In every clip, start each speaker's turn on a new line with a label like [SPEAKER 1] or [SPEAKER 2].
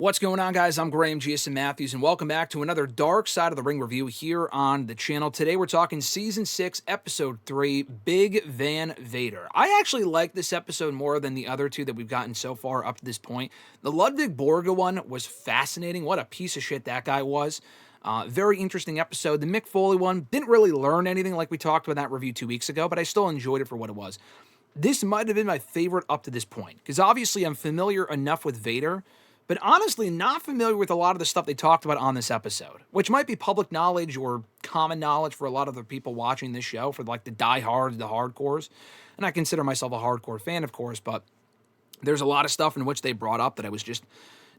[SPEAKER 1] What's going on, guys? I'm Graham Jason Matthews, and welcome back to another Dark Side of the Ring review here on the channel. Today, we're talking Season 6, Episode 3, Big Van Vader. I actually like this episode more than the other two that we've gotten so far up to this point. The Ludwig Borga one was fascinating. What a piece of shit that guy was. Very interesting episode. The Mick Foley one, didn't really learn anything like we talked about in that review 2 weeks ago, but I still enjoyed it for what it was. This might have been my favorite up to this point, because obviously I'm familiar enough with Vader, but honestly not familiar with a lot of the stuff they talked about on this episode, which might be public knowledge or common knowledge for a lot of the people watching this show, for like the diehards, the hardcores. And I consider myself a hardcore fan, of course, but there's a lot of stuff in which they brought up that I was just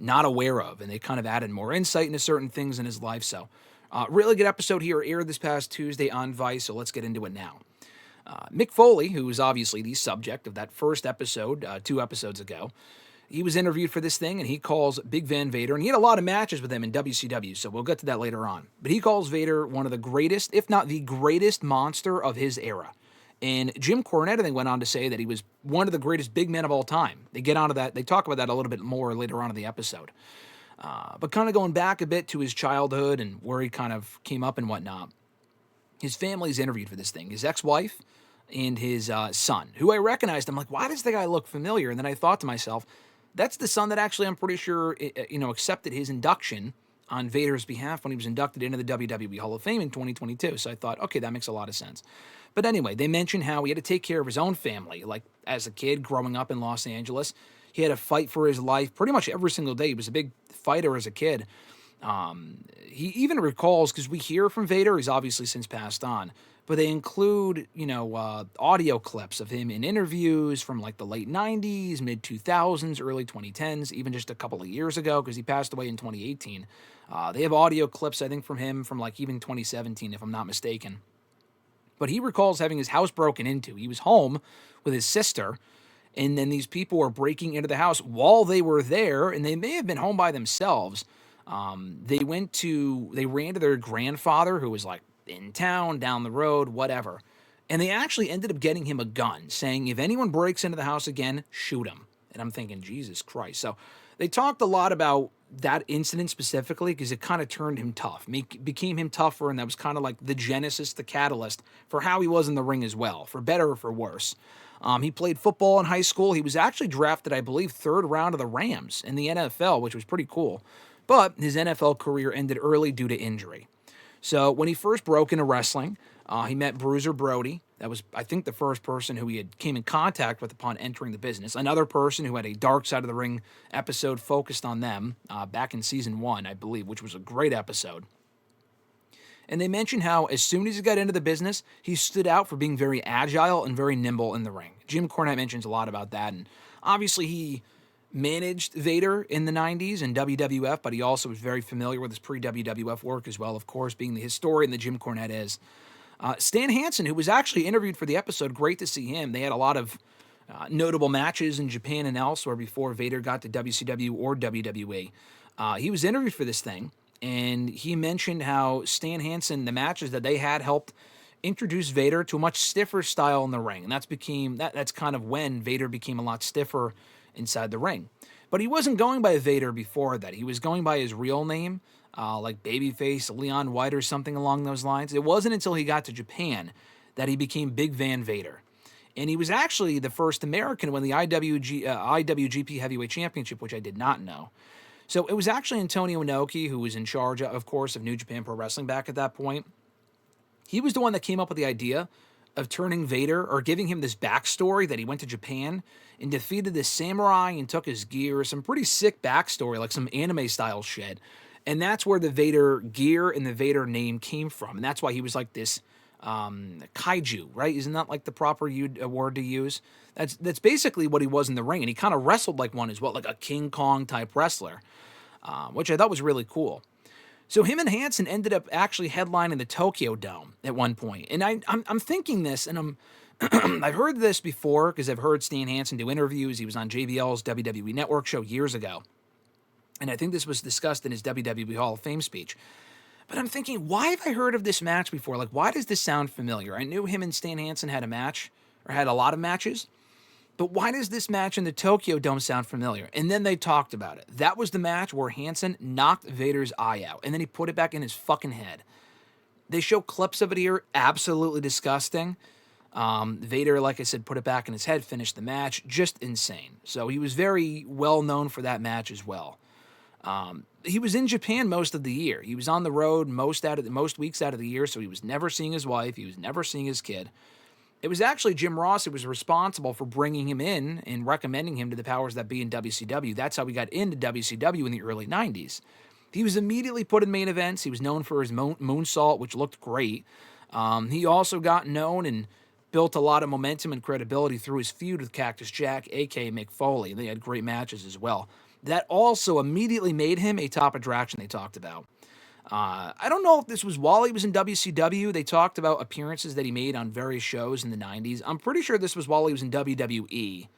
[SPEAKER 1] not aware of, and they kind of added more insight into certain things in his life. So really good episode here, aired this past Tuesday on Vice, so let's get into it now. Mick Foley, who was obviously the subject of that first episode 2 episodes ago, he was interviewed for this thing, and he calls Big Van Vader, and he had a lot of matches with him in WCW, so we'll get to that later on. But he calls Vader one of the greatest, if not the greatest monster of his era. And Jim Cornette, I think, went on to say that he was one of the greatest big men of all time. They get onto that. They talk about that a little bit more later on in the episode. But kind of going back a bit to his childhood and where he kind of came up and whatnot, his family's interviewed for this thing. His ex-wife and his son, who I recognized. I'm like, why does the guy look familiar? And then I thought to myself, that's the son that actually, I'm pretty sure, accepted his induction on Vader's behalf when he was inducted into the WWE Hall of Fame in 2022. So I thought, okay, that makes a lot of sense. But anyway, they mentioned how he had to take care of his own family. Like, as a kid growing up in Los Angeles, he had to fight for his life pretty much every single day. He was a big fighter as a kid. He even recalls, because we hear from Vader, he's obviously since passed on, but they include, audio clips of him in interviews from like the late 90s, mid 2000s, early 2010s, even just a couple of years ago, because he passed away in 2018. They have audio clips, I think, from him from like even 2017, if I'm not mistaken. But he recalls having his house broken into. He was home with his sister, and then these people were breaking into the house while they were there, and they may have been home by themselves. They ran to their grandfather, who was like in town, down the road, whatever. And they actually ended up getting him a gun, saying, if anyone breaks into the house again, shoot him. And I'm thinking, Jesus Christ. So they talked a lot about that incident specifically because it kind of turned him tough, became him tougher, and that was kind of like the genesis, the catalyst for how he was in the ring as well, for better or for worse. He played football in high school. He was actually drafted, I believe, 3rd round of the Rams in the NFL, which was pretty cool. But his NFL career ended early due to injury. So when he first broke into wrestling, he met Bruiser Brody. That was, I think, the first person who he had came in contact with upon entering the business. Another person who had a Dark Side of the Ring episode focused on them back in Season 1, I believe, which was a great episode. And they mentioned how as soon as he got into the business, he stood out for being very agile and very nimble in the ring. Jim Cornette mentions a lot about that, and obviously he managed Vader in the 90s in WWF, but he also was very familiar with his pre-WWF work as well, of course, being the historian that Jim Cornette is. Stan Hansen, who was actually interviewed for the episode, great to see him. They had a lot of notable matches in Japan and elsewhere before Vader got to WCW or WWE. He was interviewed for this thing, and he mentioned how Stan Hansen, the matches that they had, helped introduce Vader to a much stiffer style in the ring, and that's kind of when Vader became a lot stiffer inside the ring. But he wasn't going by Vader before that. He was going by his real name, like Babyface, Leon White, or something along those lines. It wasn't until he got to Japan that he became Big Van Vader. And he was actually the first American to win the IWGP Heavyweight Championship, which I did not know. So it was actually Antonio Inoki who was in charge, of course, of New Japan Pro Wrestling back at that point. He was the one that came up with the idea of turning Vader, or giving him this backstory that he went to Japan and defeated this samurai and took his gear. Some pretty sick backstory, like some anime-style shit. And that's where the Vader gear and the Vader name came from. And that's why he was like this kaiju, right? Isn't that like the proper word to use? That's basically what he was in the ring. And he kind of wrestled like one as well, like a King Kong-type wrestler, which I thought was really cool. So him and Hansen ended up actually headlining the Tokyo Dome at one point. And I'm thinking this, and I've heard this before because I've heard Stan Hansen do interviews. He was on JBL's WWE Network show years ago. And I think this was discussed in his WWE Hall of Fame speech. But I'm thinking, why have I heard of this match before? Like, why does this sound familiar? I knew him and Stan Hansen had a match, or had a lot of matches. But why does this match in the Tokyo Dome sound familiar? And then they talked about it. That was the match where Hansen knocked Vader's eye out, and then he put it back in his fucking head. They show clips of it here, absolutely disgusting. Vader, like I said, put it back in his head, finished the match, just insane. So he was very well known for that match as well. He was in Japan most of the year. He was on the road most weeks out of the year, so he was never seeing his wife. He was never seeing his kid. It was actually Jim Ross who was responsible for bringing him in and recommending him to the powers that be in WCW. That's how he got into WCW in the early 90s. He was immediately put in main events. He was known for his moonsault, which looked great. He also got known and built a lot of momentum and credibility through his feud with Cactus Jack, a.k.a. Mick Foley. They had great matches as well. That also immediately made him a top attraction they talked about. I don't know if this was while he was in WCW. They talked about appearances that he made on various shows in the 90s. I'm pretty sure this was while he was in WWE,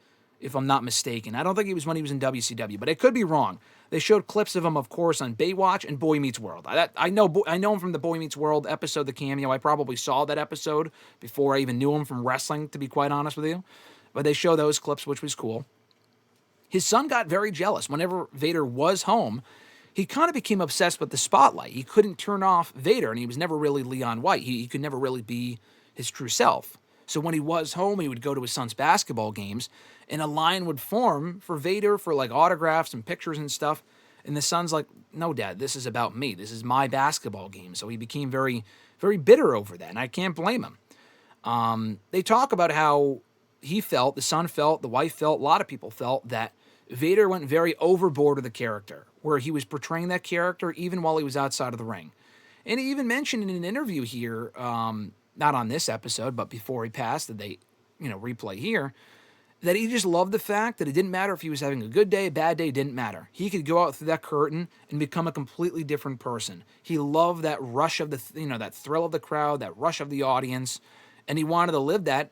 [SPEAKER 1] if I'm not mistaken. I don't think it was when he was in WCW, but I could be wrong. They showed clips of him, of course, on Baywatch and Boy Meets World. I know him from the Boy Meets World episode, the cameo. I probably saw that episode before I even knew him from wrestling, to be quite honest with you. But they show those clips, which was cool. His son got very jealous. Whenever Vader was home, he kind of became obsessed with the spotlight. He couldn't turn off Vader, and he was never really Leon White. He could never really be his true self. So when he was home, he would go to his son's basketball games, and a line would form for Vader for like autographs and pictures and stuff. And the son's like, "No, Dad, this is about me. This is my basketball game." So he became very, very bitter over that, and I can't blame him. They talk about how he felt, the son felt, the wife felt, a lot of people felt that Vader went very overboard with the character, where he was portraying that character even while he was outside of the ring. And he even mentioned in an interview here, not on this episode, but before he passed, that they, replay here, that he just loved the fact that it didn't matter if he was having a good day, a bad day, it didn't matter. He could go out through that curtain and become a completely different person. He loved that rush of that thrill of the crowd, that rush of the audience, and he wanted to live that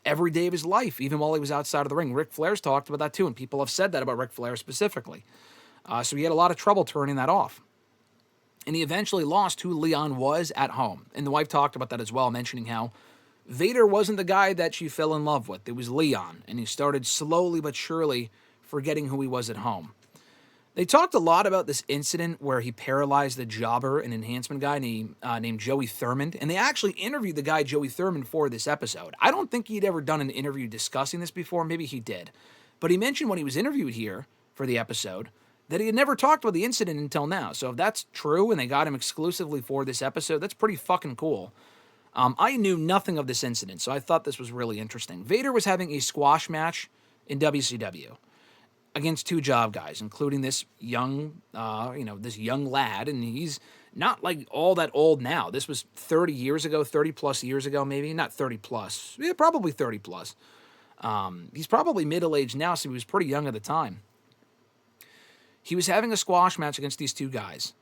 [SPEAKER 1] every day of his life, even while he was outside of the ring. Ric Flair's talked about that too, and people have said that about Ric Flair specifically. So he had a lot of trouble turning that off. And he eventually lost who Leon was at home. And the wife talked about that as well, mentioning how Vader wasn't the guy that she fell in love with. It was Leon. And he started slowly but surely forgetting who he was at home. They talked a lot about this incident where he paralyzed the jobber, an enhancement guy named Joey Thurman. And they actually interviewed the guy Joey Thurman for this episode. I don't think he'd ever done an interview discussing this before. Maybe he did. But he mentioned when he was interviewed here for the episode that he had never talked about the incident until now. So if that's true and they got him exclusively for this episode, that's pretty fucking cool. I knew nothing of this incident, so I thought this was really interesting. Vader was having a squash match in WCW against two job guys, including this young lad, and he's not like all that old now. This was 30 years ago, 30 plus years ago, maybe. Not 30 plus. Yeah, probably 30 plus. He's probably middle-aged now, so he was pretty young at the time. He was having a squash match against these two guys.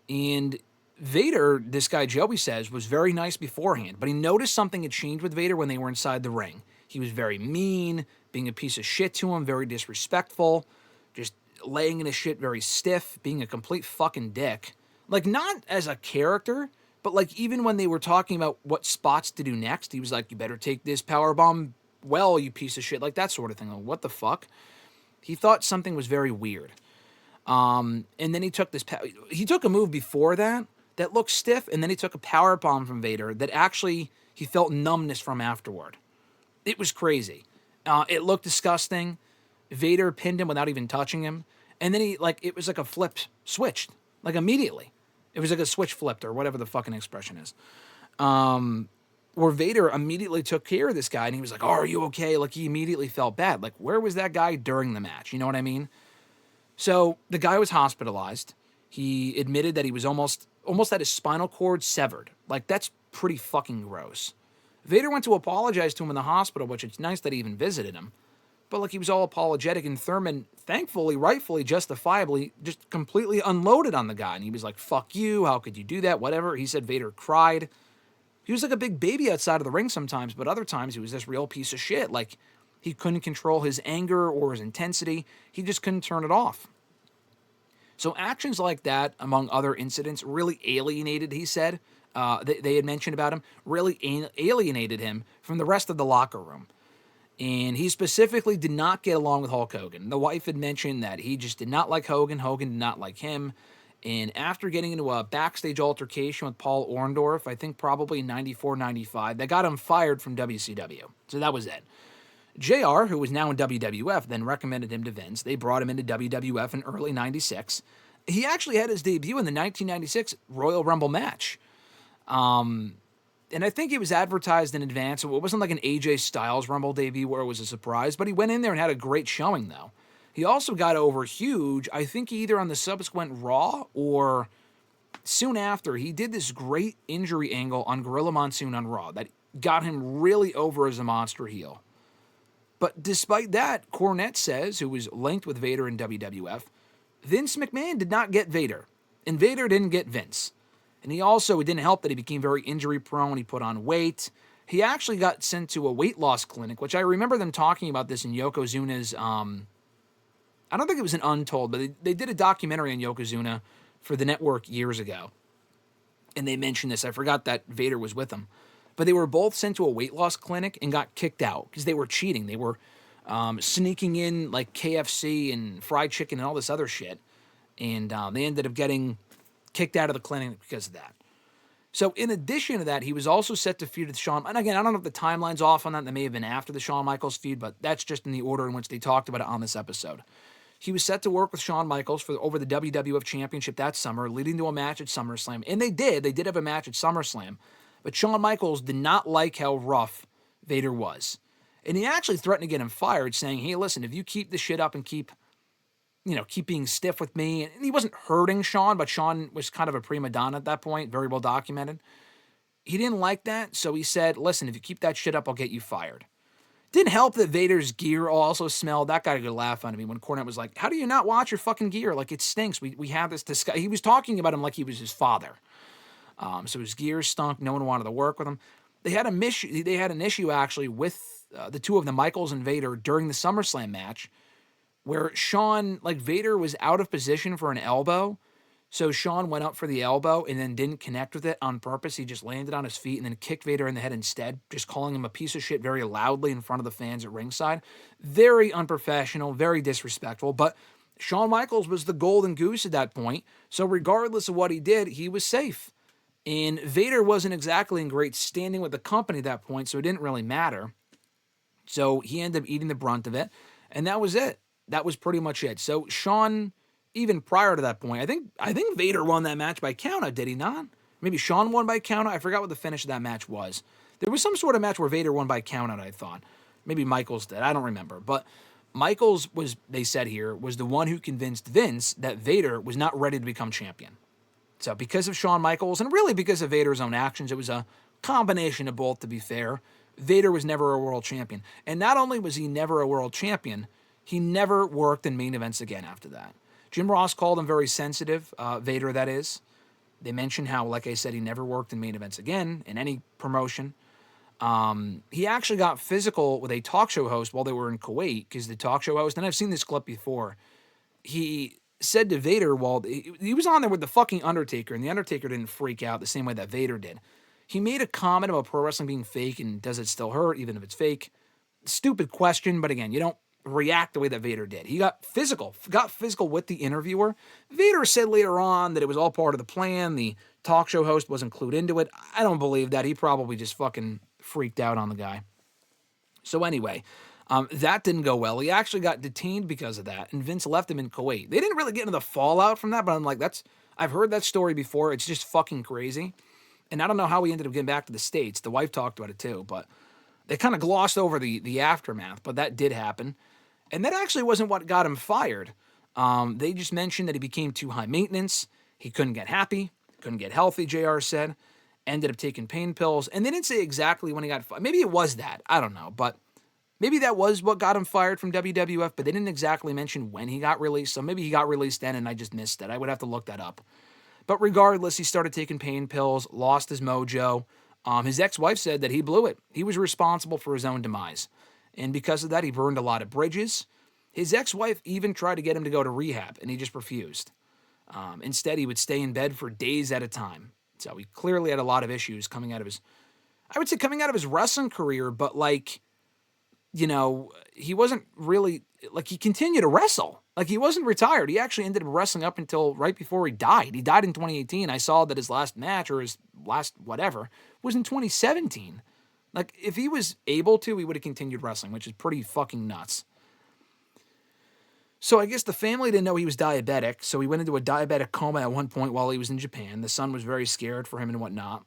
[SPEAKER 1] And Vader, this guy Joey says, was very nice beforehand, but he noticed something had changed with Vader when they were inside the ring. He was very mean, being a piece of shit to him, very disrespectful, just laying in his shit very stiff, being a complete fucking dick. Like, not as a character, but like even when they were talking about what spots to do next, he was like, "You better take this powerbomb well, you piece of shit," like that sort of thing. Like, what the fuck? He thought something was very weird. And then he took a move before that looked stiff, and then he took a power bomb from Vader that actually he felt numbness from afterward. It was crazy. It looked disgusting. Vader pinned him without even touching him, and then it was like a flip switched, like immediately. It was like a switch flipped, or whatever the fucking expression is. Where Vader immediately took care of this guy, and he was like, "Oh, are you okay?" Like, he immediately felt bad. Like, where was that guy during the match? You know what I mean? So the guy was hospitalized. He admitted that he was almost had his spinal cord severed. Like, that's pretty fucking gross. Vader went to apologize to him in the hospital, which it's nice that he even visited him. But like, he was all apologetic, and Thurman, thankfully, rightfully, justifiably, just completely unloaded on the guy. And he was like, "Fuck you, how could you do that?" Whatever. He said Vader cried. He was like a big baby outside of the ring sometimes, but other times he was this real piece of shit. Like, he couldn't control his anger or his intensity. He just couldn't turn it off. So actions like that, among other incidents, really alienated, he said, they had mentioned about him, really alienated him from the rest of the locker room. And he specifically did not get along with Hulk Hogan. The wife had mentioned that he just did not like Hogan. Hogan did not like him. And after getting into a backstage altercation with Paul Orndorff, I think probably 94, 95, that got him fired from WCW. So that was it. JR, who was now in WWF, then recommended him to Vince. They brought him into WWF in early 96. He actually had his debut in the 1996 Royal Rumble match. And I think it was advertised in advance. So it wasn't like an AJ Styles Rumble debut where it was a surprise, but he went in there and had a great showing, though. He also got over huge, I think either on the subsequent Raw or soon after. He did this great injury angle on Gorilla Monsoon on Raw that got him really over as a monster heel. But despite that, Cornette says, who was linked with Vader in WWF, Vince McMahon did not get Vader, and Vader didn't get Vince. And it didn't help that he became very injury prone. He put on weight. He actually got sent to a weight loss clinic, which I remember them talking about this in Yokozuna's, I don't think it was an Untold, but they did a documentary on Yokozuna for the network years ago. And they mentioned this. I forgot that Vader was with them. But they were both sent to a weight loss clinic and got kicked out because they were cheating. They were sneaking in like KFC and fried chicken and all this other shit. And they ended up getting kicked out of the clinic because of that. So in addition to that, he was also set to feud with Shawn. And again, I don't know if the timeline's off on that. That may have been after the Shawn Michaels feud, but that's just in the order in which they talked about it on this episode. He was set to work with Shawn Michaels over the WWF Championship that summer, leading to a match at SummerSlam. And they did. They did have a match at SummerSlam. But Shawn Michaels did not like how rough Vader was. And he actually threatened to get him fired, saying, hey, listen, if you keep this shit up and keep being stiff with me. And he wasn't hurting Shawn, but Shawn was kind of a prima donna at that point, very well documented. He didn't like that, so he said, listen, if you keep that shit up, I'll get you fired. Didn't help that Vader's gear also smelled. That got a good laugh out of me when Cornette was like, how do you not watch your fucking gear? Like, it stinks. We have this disgust. He was talking about him like he was his father. So his gear stunk. No one wanted to work with him. They had an issue, actually, with the two of them, Michaels and Vader, during the SummerSlam match, where Vader was out of position for an elbow. So Shawn went up for the elbow and then didn't connect with it on purpose. He just landed on his feet and then kicked Vader in the head instead, just calling him a piece of shit very loudly in front of the fans at ringside. Very unprofessional, very disrespectful. But Shawn Michaels was the golden goose at that point. So regardless of what he did, he was safe. And Vader wasn't exactly in great standing with the company at that point, so it didn't really matter. So he ended up eating the brunt of it. And that was it. That was pretty much it. So Shawn, even prior to that point, I think Vader won that match by countout, did he not? Maybe Shawn won by countout. I forgot what the finish of that match was. There was some sort of match where Vader won by countout, I thought. Maybe Michaels did. I don't remember. But Michaels was, they said here, was the one who convinced Vince that Vader was not ready to become champion. So because of Shawn Michaels, and really because of Vader's own actions, it was a combination of both, to be fair. Vader was never a world champion. And not only was he never a world champion, he never worked in main events again after that. Jim Ross called him very sensitive, Vader, that is. They mentioned how, like I said, he never worked in main events again in any promotion. He actually got physical with a talk show host while they were in Kuwait, because the talk show host, and I've seen this clip before, he said to Vader while he was on there with the fucking Undertaker, and the Undertaker didn't freak out the same way that Vader did. He made a comment about pro wrestling being fake and does it still hurt, even if it's fake? Stupid question, but again, you don't react the way that Vader did. He got physical with the interviewer. Vader said later on that it was all part of the plan. The talk show host wasn't clued into it. I don't believe that. He probably just fucking freaked out on the guy. So anyway, that didn't go well. He actually got detained because of that, and Vince left him in Kuwait. They didn't really get into the fallout from that, but I'm like, I've heard that story before. It's just fucking crazy. And I don't know how he ended up getting back to the States. The wife talked about it too, but they kind of glossed over the aftermath, but that did happen. And that actually wasn't what got him fired. They just mentioned that he became too high maintenance. He couldn't get happy, couldn't get healthy, JR said. Ended up taking pain pills. And they didn't say exactly when he got fired. Maybe it was that. I don't know. But maybe that was what got him fired from WWF, but they didn't exactly mention when he got released. So maybe he got released then and I just missed it. I would have to look that up. But regardless, he started taking pain pills, lost his mojo. His ex-wife said that he blew it. He was responsible for his own demise. And because of that, he burned a lot of bridges. His ex-wife even tried to get him to go to rehab, and he just refused. Instead, he would stay in bed for days at a time. So he clearly had a lot of issues coming out of his wrestling career, but like he wasn't really, like, he continued to wrestle. Like, he wasn't retired. He actually ended up wrestling up until right before he died. He died in 2018. I saw that his last match, or his last whatever, was in 2017. Like, if he was able to, he would have continued wrestling, which is pretty fucking nuts. So I guess the family didn't know he was diabetic, so he went into a diabetic coma at one point while he was in Japan. The son was very scared for him and whatnot.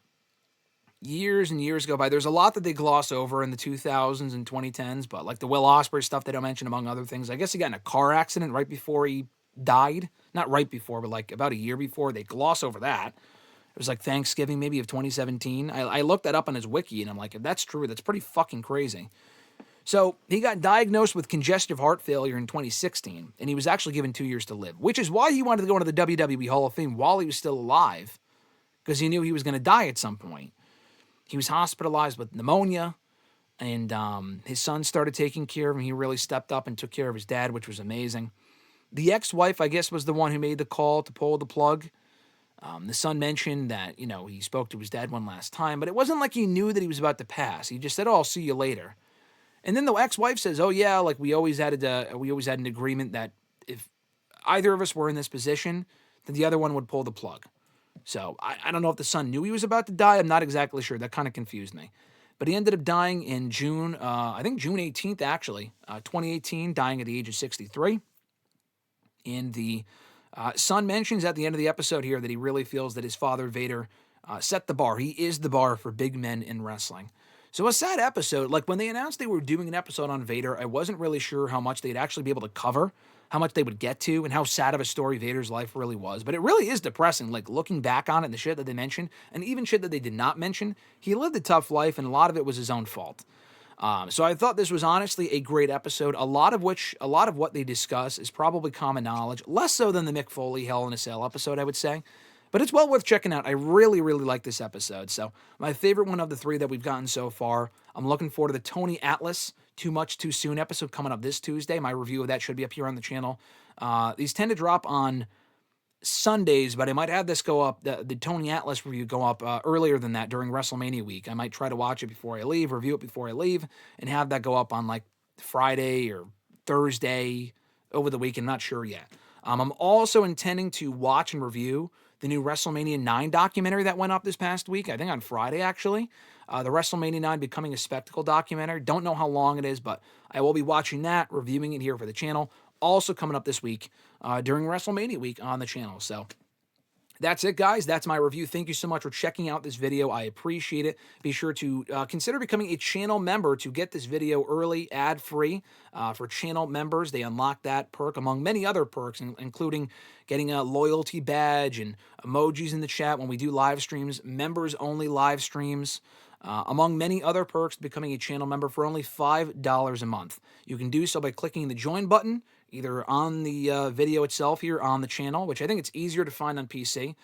[SPEAKER 1] Years and years go by. There's a lot that they gloss over in the 2000s and 2010s, but like the Will Ospreay stuff they don't mention, among other things. I guess he got in a car accident right before he died. Not right before, but like about a year before. They gloss over that. It was like Thanksgiving maybe of 2017. I looked that up on his wiki, and I'm like, if that's true, that's pretty fucking crazy. So he got diagnosed with congestive heart failure in 2016, and he was actually given 2 years to live, which is why he wanted to go into the WWE Hall of Fame while he was still alive, because he knew he was going to die at some point. He was hospitalized with pneumonia, and his son started taking care of him. He really stepped up and took care of his dad, which was amazing. The ex-wife, I guess, was the one who made the call to pull the plug. The son mentioned that, he spoke to his dad one last time, but it wasn't like he knew that he was about to pass. He just said, "Oh, I'll see you later." And then the ex-wife says, "Oh yeah, like we always had an agreement that if either of us were in this position, then the other one would pull the plug." So I don't know if the son knew he was about to die. I'm not exactly sure. That kind of confused me. But he ended up dying in June, I think June 18th, actually, 2018, dying at the age of 63. And the son mentions at the end of the episode here that he really feels that his father, Vader, set the bar. He is the bar for big men in wrestling. So a sad episode. Like, when they announced they were doing an episode on Vader, I wasn't really sure how much they'd actually be able to cover, how much they would get to, and how sad of a story Vader's life really was. But it really is depressing, like, looking back on it and the shit that they mentioned, and even shit that they did not mention. He lived a tough life, and a lot of it was his own fault. So I thought this was honestly a great episode, a lot of what they discuss is probably common knowledge, less so than the Mick Foley Hell in a Cell episode, I would say. But it's well worth checking out. I really, really like this episode. So my favorite one of the three that we've gotten so far. I'm looking forward to the Tony Atlas Too Much Too Soon episode coming up this Tuesday. My review of that should be up here on the channel. These tend to drop on Sundays, but I might have this go up, the Tony Atlas review go up earlier than that during WrestleMania week. I might try to watch it before I leave, review it before I leave, and have that go up on like Friday or Thursday over the week. I'm not sure yet. I'm also intending to watch and review the new WrestleMania 9 documentary that went up this past week, I think on Friday, actually. The WrestleMania 9 Becoming a Spectacle documentary. Don't know how long it is, but I will be watching that, reviewing it here for the channel. Also coming up this week during WrestleMania week on the channel. So that's it, guys. That's my review. Thank you so much for checking out this video. I appreciate it. Be sure to consider becoming a channel member to get this video early, ad-free. For channel members, they unlock that perk among many other perks, including getting a loyalty badge and emojis in the chat when we do live streams, members-only live streams, among many other perks. Becoming a channel member for only $5 a month. You can do so by clicking the join button, either on the video itself here on the channel, which I think it's easier to find on PC,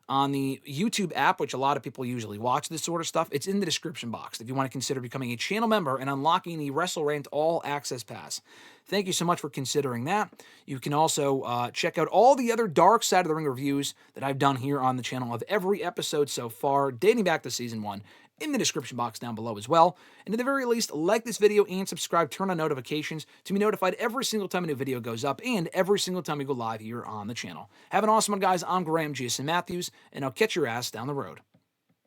[SPEAKER 1] on the YouTube app, which a lot of people usually watch this sort of stuff. It's in the description box if you want to consider becoming a channel member and unlocking the WrestleRant All Access Pass. Thank you so much for considering that. You can also check out all the other Dark Side of the Ring reviews that I've done here on the channel of every episode so far, dating back to Season 1, in the description box down below as well. And at the very least, like this video and subscribe, turn on notifications to be notified every single time a new video goes up and every single time we go live here on the channel. Have an awesome one, guys. I'm Graham Jason Matthews, and I'll catch your ass down the road.